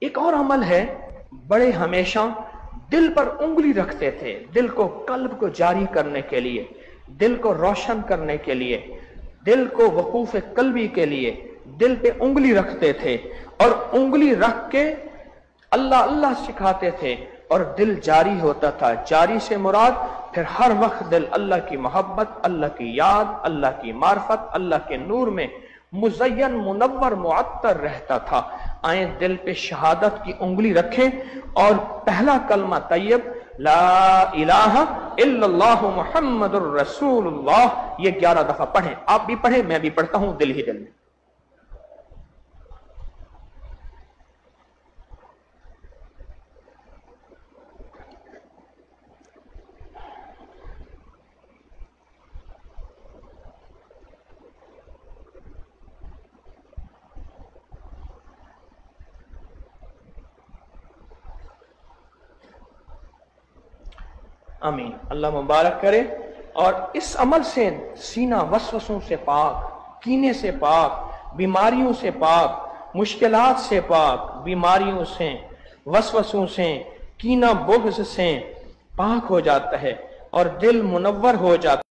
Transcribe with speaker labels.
Speaker 1: ایک اور عمل ہے، بڑے ہمیشہ دل پر انگلی رکھتے تھے، دل کو، قلب کو جاری کرنے کے لیے، دل کو روشن کرنے کے لیے، دل کو وقوف قلبی کے لیے دل پہ انگلی رکھتے تھے، اور انگلی رکھ کے اللہ اللہ سکھاتے تھے اور دل جاری ہوتا تھا۔ جاری سے مراد پھر ہر وقت دل اللہ کی محبت، اللہ کی یاد، اللہ کی معرفت، اللہ کے نور میں مزین، منور، معطر رہتا تھا۔ آئیں دل پہ شہادت کی انگلی رکھیں اور پہلا کلمہ طیب لا الہ الا اللہ محمد الرسول اللہ یہ 11 دفعہ پڑھیں۔ آپ بھی پڑھیں، میں بھی پڑھتا ہوں دل ہی دل میں۔ آمین، اللہ مبارک کرے۔ اور اس عمل سے سینہ وسوسوں سے پاک، کینے سے پاک، بیماریوں سے پاک، مشکلات سے پاک، بیماریوں سے، وسوسوں سے، کینہ بغض سے پاک ہو جاتا ہے اور دل منور ہو جاتا ہے۔